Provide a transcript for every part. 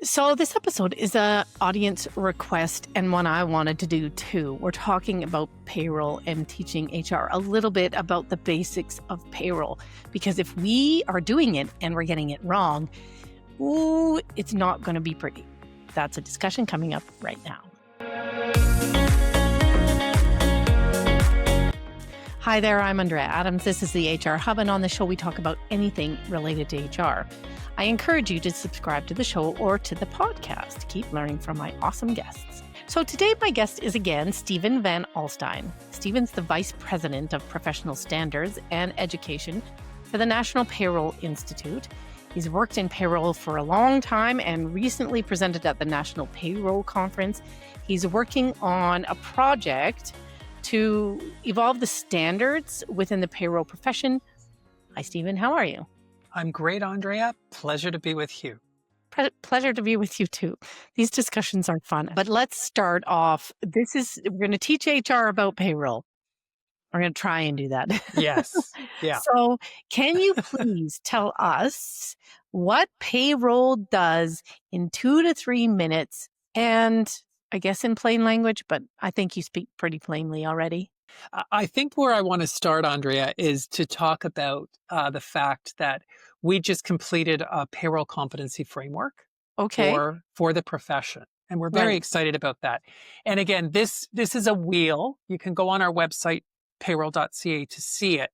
So this episode is a audience request and one I wanted to do too. We're talking about payroll and teaching HR a little bit about the basics of payroll, because if we are doing it and we're getting it wrong, it's not going to be pretty. That's a discussion coming up right now. Hi there, I'm Andrea Adams. This is the HR Hub, and on the show we talk about anything related to HR. I encourage you to subscribe to the show or to the podcast to keep learning from my awesome guests. So today my guest is again Stephen Van Alstine. Stephen's the Vice President of Professional Standards and Education for the National Payroll Institute. He's worked in payroll for a long time and recently presented at the National Payroll Conference. He's working on a project to evolve the standards within the payroll profession. Hi, Stephen. How are you? I'm great, Andrea. Pleasure to be with you. Pleasure to be with you too. These discussions are fun. But let's start off. We're going to teach HR about payroll. We're going to try and do that. Yes. Yeah. So can you please tell us what payroll does in 2 to 3 minutes, and I guess in plain language, but I think you speak pretty plainly already. I think where I want to start, Andrea, is to talk about the fact that we just completed a payroll competency framework for the profession. And we're very excited about that. And again, this is a wheel. You can go on our website, payroll.ca, to see it.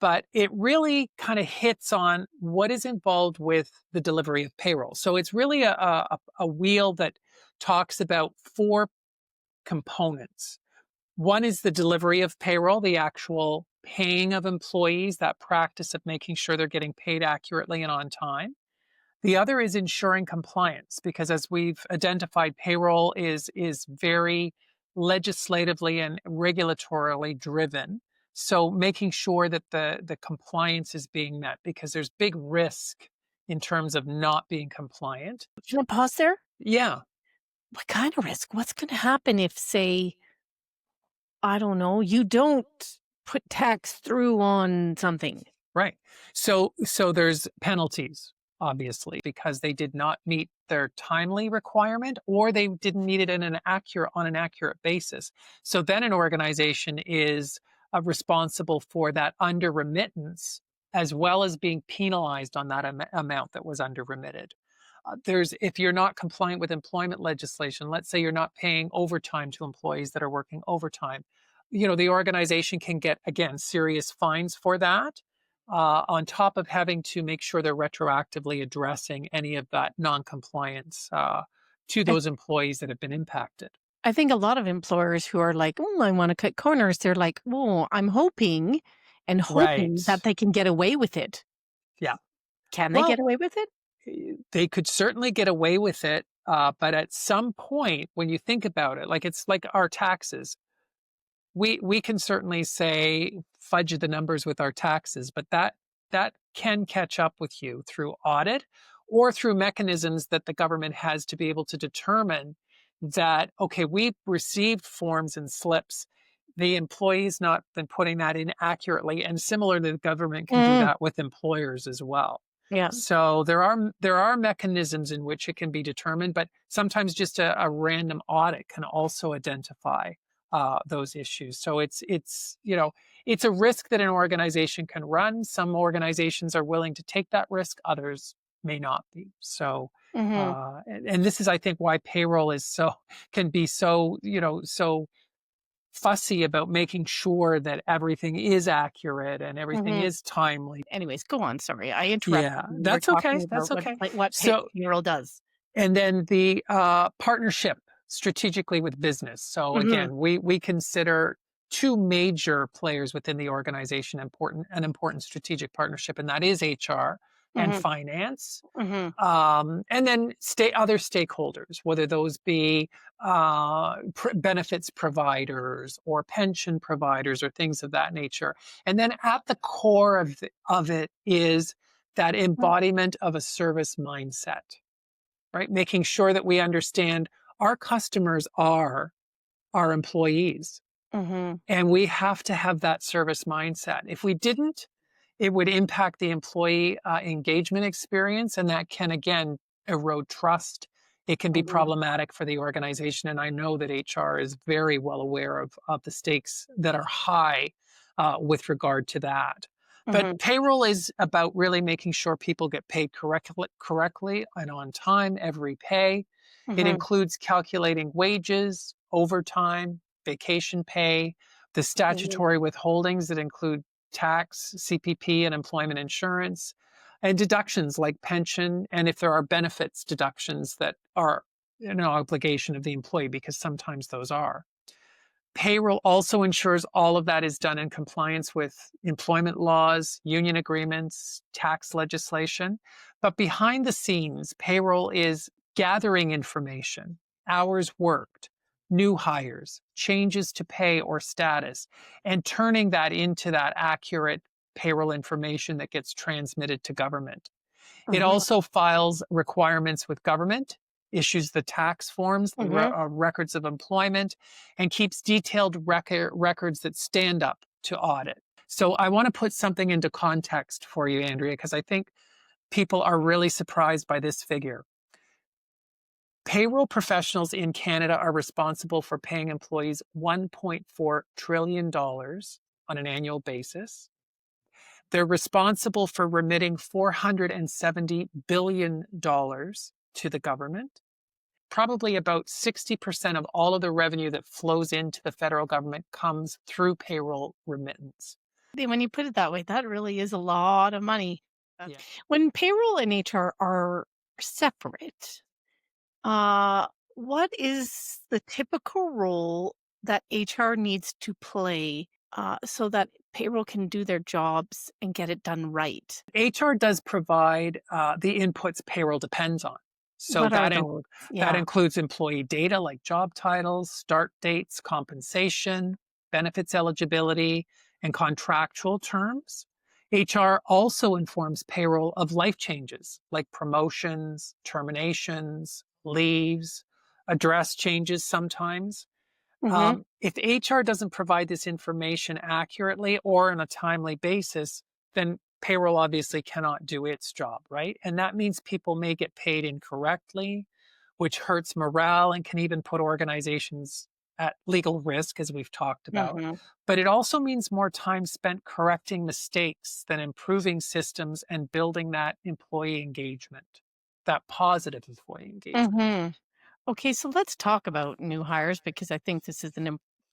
But it really kind of hits on what is involved with the delivery of payroll. So it's really a wheel that talks about 4 components. One is the delivery of payroll, the actual paying of employees, that practice of making sure they're getting paid accurately and on time. The other is ensuring compliance, because as we've identified, payroll is very legislatively and regulatorily driven. So making sure that the compliance is being met, because there's big risk in terms of not being compliant. Can I pause there? Yeah. What kind of risk? What's going to happen if, say, I don't know, you don't put tax through on something? Right. So there's penalties, obviously, because they did not meet their timely requirement, or they didn't meet it on an accurate basis. So then an organization is responsible for that under remittance, as well as being penalized on that amount that was under remitted. If you're not compliant with employment legislation, let's say you're not paying overtime to employees that are working overtime, the organization can get, again, serious fines for that, on top of having to make sure they're retroactively addressing any of that non-compliance to those employees that have been impacted. I think a lot of employers who are like, I want to cut corners, they're like, I'm hoping that they can get away with it. Yeah. Can they get away with it? They could certainly get away with it, but at some point, when you think about it, it's like our taxes. We can certainly say fudge the numbers with our taxes, but that can catch up with you through audit or through mechanisms that the government has to be able to determine that, okay, we've received forms and slips. The employee's not been putting that in accurately, and similarly, the government can do that with employers as well. Yeah. So there are mechanisms in which it can be determined, but sometimes just a random audit can also identify those issues. So it's a risk that an organization can run. Some organizations are willing to take that risk, others may not be. So and this is, I think, why payroll can be so fussy about making sure that everything is accurate and everything is timely. Anyways, go on. Sorry, I interrupted. Yeah, that's okay. That's okay. What payroll does. And then the partnership strategically with business. So again, we consider 2 major players within the organization an important strategic partnership, and that is HR and finance, and then other stakeholders, whether those be benefits providers or pension providers or things of that nature. And then at the core of it is that embodiment of a service mindset, right? Making sure that we understand our customers are our employees, and we have to have that service mindset. If we didn't, it would impact the employee engagement experience, and that can, again, erode trust it can be Mhm. problematic for the organization. And I know that HR is very well aware of the stakes that are high with regard to that. But Mhm. payroll is about really making sure people get paid correctly and on time, every pay. It Mhm. includes calculating wages, overtime, vacation pay, the Mhm. statutory withholdings that include tax, CPP, and employment insurance, and deductions like pension, and if there are benefits deductions that are an obligation of the employee, because sometimes those are. Payroll also ensures all of that is done in compliance with employment laws, union agreements, tax legislation. But behind the scenes, payroll is gathering information, hours worked, new hires, changes to pay or status, and turning that into that accurate payroll information that gets transmitted to government. It Mhm. also files requirements with government, issues the tax forms, the Mhm. records of employment, and keeps detailed records that stand up to audit. So I want to put something into context for you, Andrea, because I think people are really surprised by this figure. Payroll professionals in Canada are responsible for paying employees $1.4 trillion on an annual basis. They're responsible for remitting $470 billion to the government. Probably about 60% of all of the revenue that flows into the federal government comes through payroll remittance. When you put it that way, that really is a lot of money. Yeah. When payroll and HR are separate, uh, what is the typical role that HR needs to play so that payroll can do their jobs and get it done right? HR does provide the inputs payroll depends on. So What are that those? that Yeah. includes employee data like job titles, start dates, compensation, benefits eligibility, and contractual terms. HR also informs payroll of life changes like promotions, terminations, leaves, address changes sometimes. Mhm. If HR doesn't provide this information accurately or on a timely basis, then payroll obviously cannot do its job, right? And that means people may get paid incorrectly, which hurts morale and can even put organizations at legal risk, as we've talked about. Mhm. But it also means more time spent correcting mistakes than improving systems and building that employee engagement, that positive employee engagement. Mhm. Okay, so let's talk about new hires because I think this is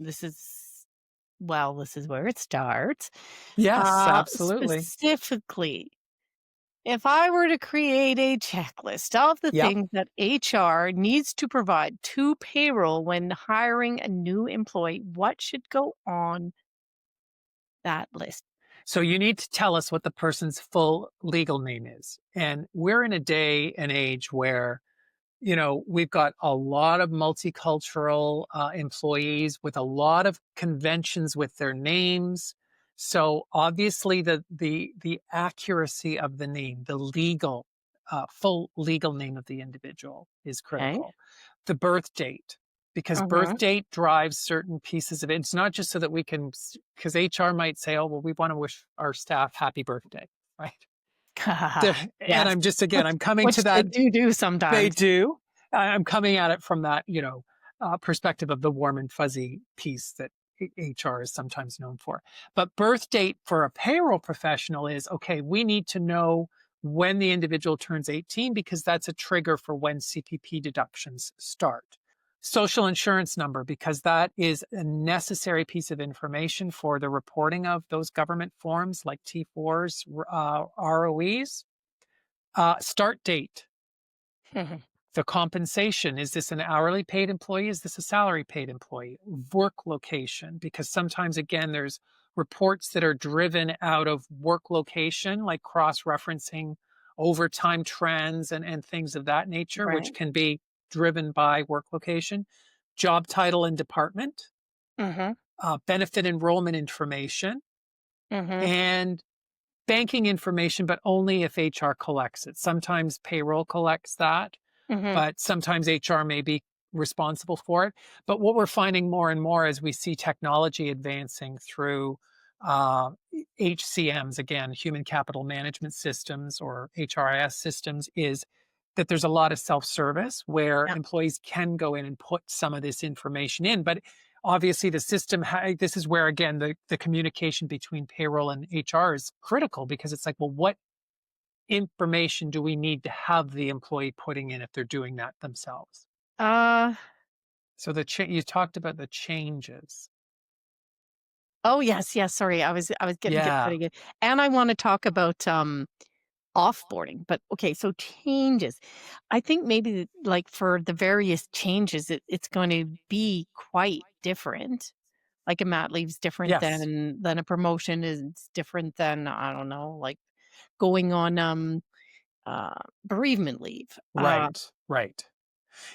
this is where it starts. Yes, absolutely. Specifically, if I were to create a checklist of the Yep. things that HR needs to provide to payroll when hiring a new employee, what should go on that list? So you need to tell us what the person's full legal name is. And we're in a day and age where, we've got a lot of multicultural employees with a lot of conventions with their names. So obviously the accuracy of the name, the legal, full legal name of the individual is Okay. critical. The birth date, because birth Mhm. date drives certain pieces of it. It's not just so that we can, because HR might say, oh, well, we want to wish our staff happy birthday, right? And Yes. I'm just, again, I'm coming to Which they that. do They sometimes. do. I'm coming at it from that, perspective of the warm and fuzzy piece that HR is sometimes known for. But birth date for a payroll professional is okay, we need to know when the individual turns 18 because that's a trigger for when CPP deductions start. Social insurance number, because that is a necessary piece of information for the reporting of those government forms like T4s, ROEs. Start date, Mhm. the compensation. Is this an hourly paid employee? Is this a salary paid employee? Work location, because sometimes, again, there's reports that are driven out of work location, like cross referencing overtime trends and things of that nature, which Right. can be driven by work location. Job title and department, Mhm. benefit enrollment information, Mhm. and banking information, but only if HR collects it. Sometimes payroll collects that, Mhm. but sometimes HR may be responsible for it. But what we're finding more and more as we see technology advancing through HCMs, again, human capital management systems or HRIS systems, is that there's a lot of self-service where Yeah. employees can go in and put some of this information in. But obviously the system, this is where, again, the communication between payroll and HR is critical, because it's like, well, what information do we need to have the employee putting in if they're doing that themselves? Uh, So you talked about the changes. oh, yes, yes, sorry, I was getting Yeah. ready. And I wanna talk about, offboarding, but okay, so changes. I think maybe, like, for the various changes, it's gonna be quite different. Like, a mat leave's different Yes. than a promotion is different than, I don't know, like, going on, bereavement leave. Right. Right.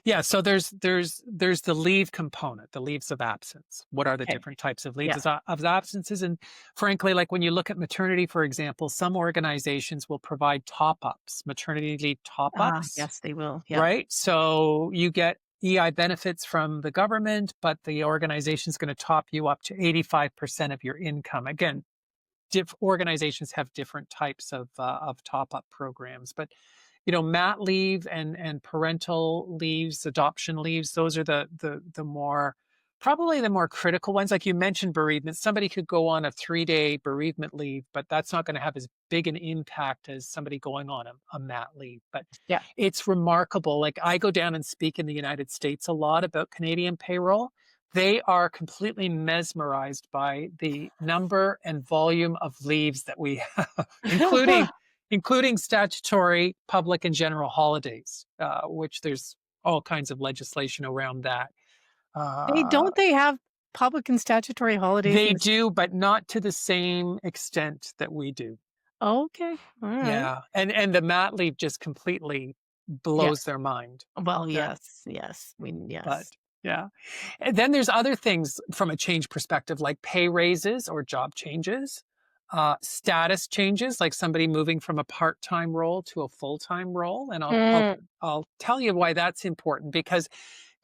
Yeah, so there's the leave component, the leaves of absence. What are the Okay, different types of yeah. leaves of absences? And frankly, like when you look at maternity, for example, some organizations will provide top-ups, maternity leave top-ups, Yes, they will, yeah. right? So you get EI benefits from the government, but the organization is going to top you up to 85% of your income. Again, organizations have different types of top-up programs, but mat leave and parental leaves, adoption leaves, those are the more, probably the more critical ones. Like you mentioned, bereavement. Somebody could go on a 3-day bereavement leave, but that's not going to have as big an impact as somebody going on a mat leave. But Yeah. it's remarkable. Like I go down and speak in the United States a lot about Canadian payroll. They are completely mesmerized by the number and volume of leaves that we have, including statutory, public, and general holidays, which there's all kinds of legislation around that. Uh, They have public and statutory holidays in they this. do, but not to the same extent that we do. Okay, alright. Yeah, and the mat leave just completely Yes. blows their mind. Well, That, yes, yes, but yes. yeah. And then there's other things from a change perspective, like pay raises or job changes, status changes, like somebody moving from a part-time role to a full-time role. And Mm, I'll tell you why that's important, because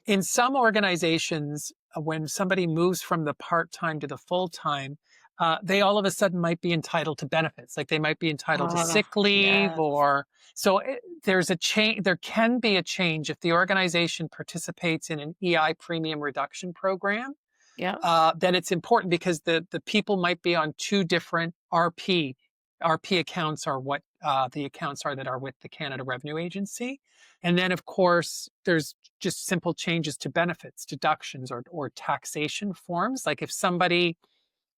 in some organizations, when somebody moves from the part-time to the full-time, they all of a sudden might be entitled to benefits. Like they might be entitled to sick leave, yes. or so there's a change. There can be a change if the organization participates in an EI premium reduction program. Yeah. Then it's important, because the people might be on two different RP. RP accounts are what the accounts are that are with the Canada Revenue Agency. And then, of course, there's just simple changes to benefits, deductions, or taxation forms. Like if somebody,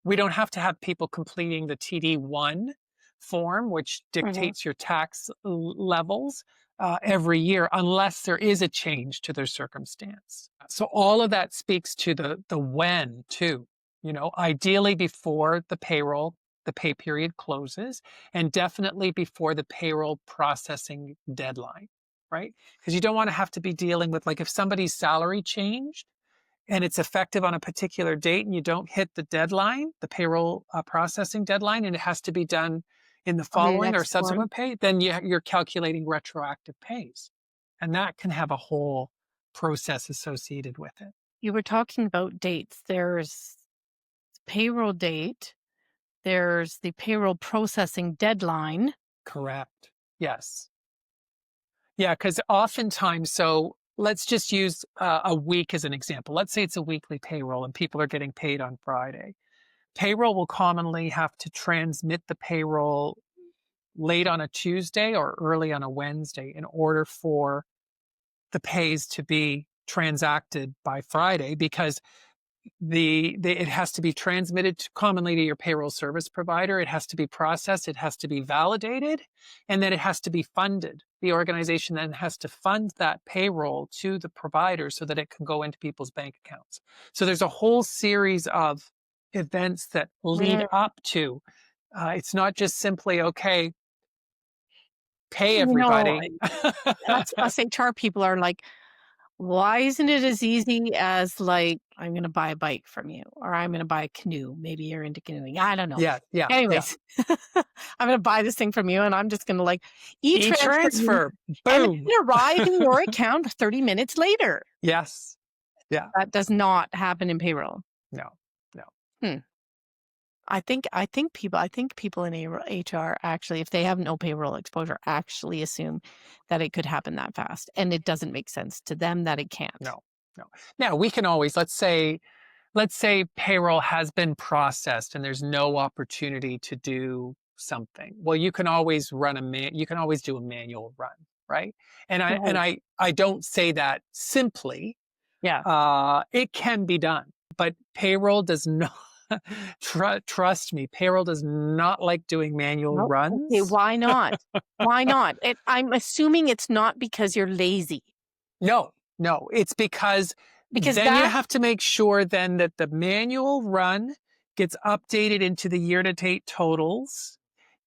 we don't have to have people completing the TD1 form, which Mhm. dictates your tax levels every year, unless there is a change to their circumstance. So all of that speaks to the when too. Ideally before the pay period closes, and definitely before the payroll processing deadline, right? Because you don't want to have to be dealing with, like, if somebody's salary changed and it's effective on a particular date and you don't hit the deadline, the payroll processing deadline, and it has to be done in the I'll be the following or next one. subsequent pay, then you're calculating retroactive pays. And that can have a whole process associated with it. You were talking about dates. There's payroll date, there's the payroll processing deadline. Correct. Yes. Yeah, because oftentimes, so let's just use a week as an example. Let's say it's a weekly payroll and people are getting paid on Friday. Payroll will commonly have to transmit the payroll late on a Tuesday or early on a Wednesday in order for the pays to be transacted by Friday, because it has to be transmitted commonly to your payroll service provider. It has to be processed. It has to be validated, and then it has to be funded. The organization then has to fund that payroll to the provider so that it can go into people's bank accounts. So there's a whole series of events that lead Mm, up to. It's not just simply, okay, pay you know, everybody. us HR people are like, "Why isn't it as easy as, like, I'm gonna buy a bike from you, or I'm gonna buy a canoe?" Maybe you're into canoeing, I don't know. Yeah, yeah, yeah. Anyways, I'm gonna buy this thing from you, and I'm just gonna, like, e-transfer you, E-transfer, and boom. it arrive in your account 30 minutes later. Yes. Yeah. That does not happen in payroll. No, no. Hmm. I think people in HR actually, if they have no payroll exposure, actually assume that it could happen that fast, and it doesn't make sense to them that it can't. No, no. Now we can always, let's say payroll has been processed and there's no opportunity to do something. Well, you can always you can always do a manual run, right? And I and Right. I I don't say that simply. Yeah. It can be done, but payroll does not. Trust me, payroll does not like doing manual No. Okay. runs. Why not? Why not? I'm assuming it's not because you're lazy, No, no, it's because because then you that have to make sure then that the manual run gets updated into the year-to-date totals,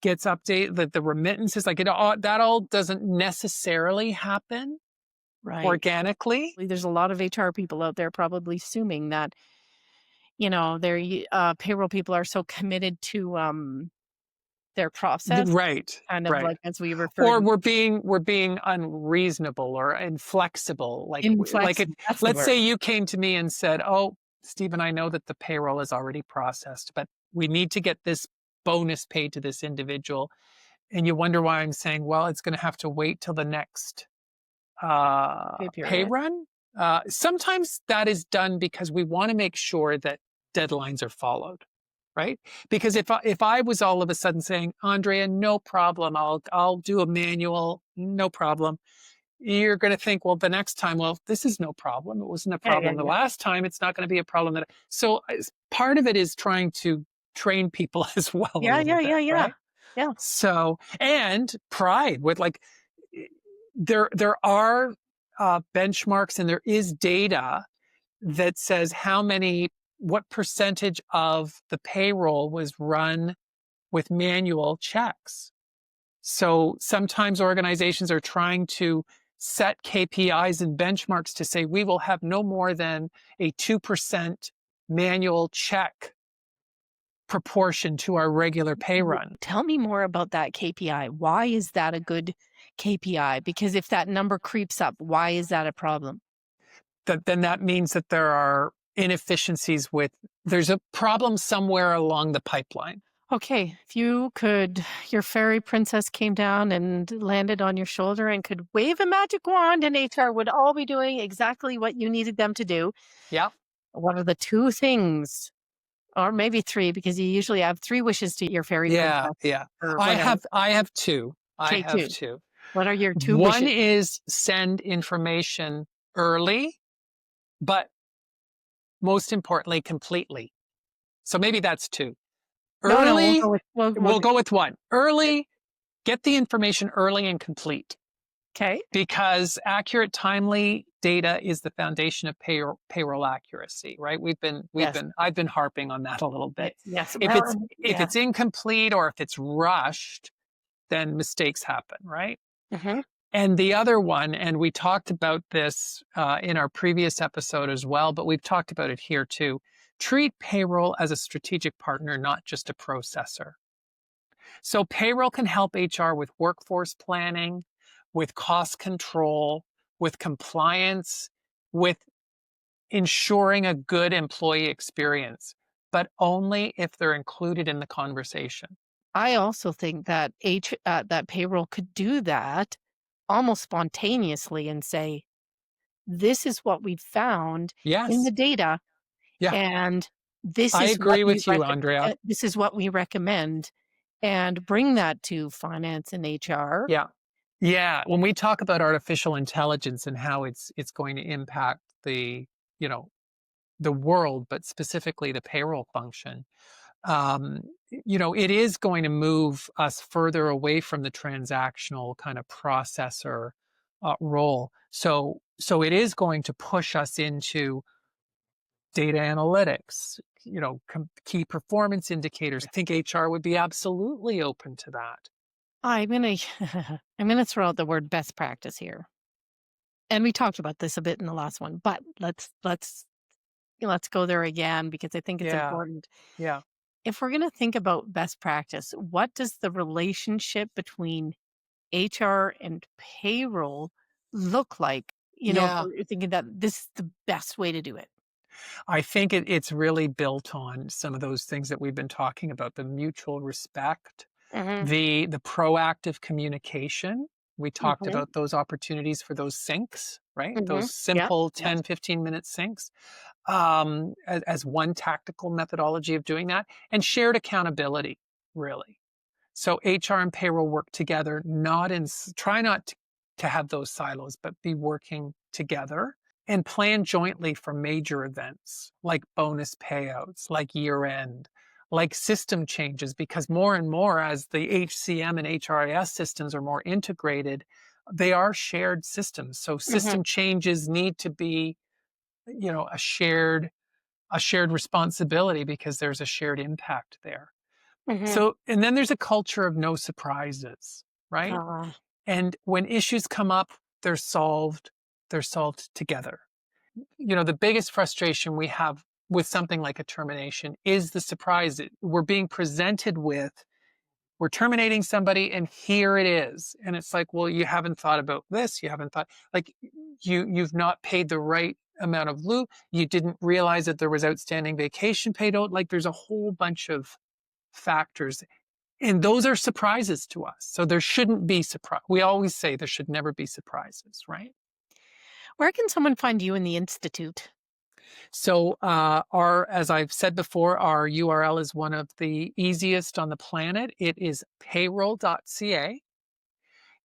gets updated, that the remittances, like that all doesn't necessarily happen right. organically. There's a lot of HR people out there probably assuming that their payroll people are so committed to their process, Right, kind of right. like as we Or referred we're being unreasonable or inflexible. Like if, inflexible. That's the let's word. say you came to me and said, "Oh, Stephen, I know that the payroll is already processed, but we need to get this bonus paid to this individual." And you wonder why I'm saying, "Well, it's going to have to wait till the next Pay pay period. run." Sometimes that is done because we want to make sure that deadlines are followed, right? Because if I was all of a sudden saying, "Andrea, no problem, I'll do a manual, no problem," you're going to think, well, the next time, well, this is no problem. It wasn't a Yeah, yeah, problem the yeah. last time. It's not going to be a problem. So part of it is trying to train people as well a Yeah, little yeah, yeah, bit, yeah. right? Yeah. So, and pride with like, there are benchmarks and there is data that says what percentage of the payroll was run with manual checks. So sometimes organizations are trying to set KPIs and benchmarks to say we will have no more than a 2% manual check proportion to our regular pay run. Tell me more about that KPI. Why is that a good KPI? Because if that number creeps up, why is that a problem? Then that means that there are inefficiencies there's a problem somewhere along the pipeline. Okay, if your fairy princess came down and landed on your shoulder and could wave a magic wand and HR would all be doing exactly what you needed them to do, Yeah. what are the two things, or maybe three, because you usually have three wishes to your fairy Yeah. princess Yeah. or I whatever. have, I have two. I Okay, have two. two. What are your two One wishes? is send information early, but most importantly, completely. So maybe that's two. No, we'll go Early, with we'll go with one. Early, get the information early and complete, okay. because accurate, timely data is the foundation of payroll accuracy, right? Yes. I've been harping on that a little bit. Yes. Yes. If Well, it's if yeah. it's incomplete or if it's rushed, then mistakes happen, right? Hmm. And the other one, and we talked about this in our previous episode as well, but we've talked about it here too. Treat payroll as a strategic partner, not just a processor. So payroll can help HR with workforce planning, with cost control, with compliance, with ensuring a good employee experience, but only if they're included in the conversation. I also think that that payroll could do that almost spontaneously and say, "This is what we've found in the Yes. data, Yeah. and I agree with you, Andrea. this is what we recommend," and bring that to finance and HR. Yeah. Yeah. When we talk about artificial intelligence and how it's going to impact you know, the world, but specifically the payroll function, um, it is going to move us further away from the transactional kind of processor role. So it is going to push us into data analytics, key performance indicators. I think HR would be absolutely open to that. I'm gonna I'm gonna throw out the word best practice here. And we talked about this a bit in the last one, but let's go there again because I think it's Yeah. important. Yeah. If we're gonna think about best practice, what does the relationship between HR and payroll look like? If Yeah. we're thinking that this is the best way to do it. I think it's really built on some of those things that we've been talking about, the mutual respect, Hmm. the proactive communication. We talked Hmm. about those opportunities for those syncs, right? Hmm. Those Yeah. simple Yes. 10-15 minute syncs, as one tactical methodology of doing that, and shared accountability, really. So HR and payroll work together, try not to have those silos, but be working together and plan jointly for major events like bonus payouts, like year end, like system changes, because more and more as the HCM and HRIS systems are more integrated, they are shared systems. So Hmm. system changes need to be, a shared responsibility because there's a shared impact there. Hmm. So, and then there's a culture of no surprises, right? Uh, And when issues come up, they're solved, they're solved together. The biggest frustration we have with something like a termination is the surprise that we're being presented with. We're terminating somebody and here it is. And it's like, well, you haven't thought about this. You haven't thought, like, you've not paid the right amount of loot. You didn't realize that there was outstanding vacation paid out. Like, there's a whole bunch of factors, and those are surprises to us. So there shouldn't be surprise. We always say there should never be surprises, right? where can someone find you in the Institute? So as I've said before, our URL is one of the easiest on the planet. It is payroll.ca.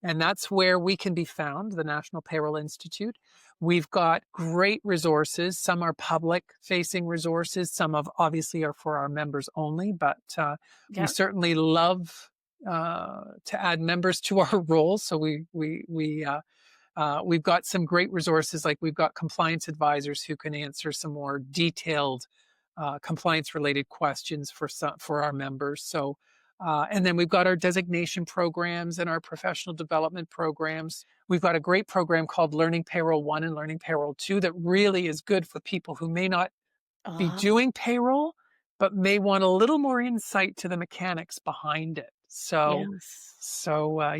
And that's where we can be found, the National Payroll Institute. We've got great resources. Some are public facing resources. Some of obviously are for our members only, but we Yeah. certainly love to add members to our roll. So we've got some great resources, like we've got compliance advisors who can answer some more detailed compliance related questions for our members. So, and then we've got our designation programs and our professional development programs. We've got a great program called Learning Payroll 1 and Learning Payroll 2 that really is good for people who may not be Uh, doing payroll, but may want a little more insight to the mechanics behind it. So, yes.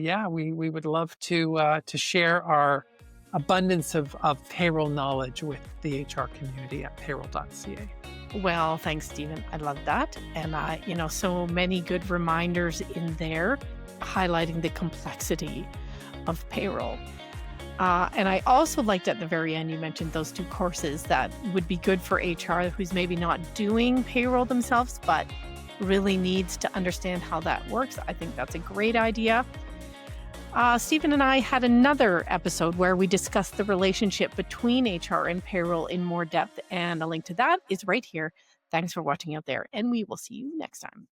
yeah, we would love to share our abundance of payroll knowledge with the HR community at payroll.ca. Well, thanks, Stephen. I love that. And so many good reminders in there highlighting the complexity of payroll. And I also liked at the very end, you mentioned those 2 courses that would be good for HR who's maybe not doing payroll themselves, but really needs to understand how that works. I think that's a great idea. Stephen and I had another episode where we discussed the relationship between HR and payroll in more depth, and a link to that is right here. Thanks for watching out there, and we will see you next time.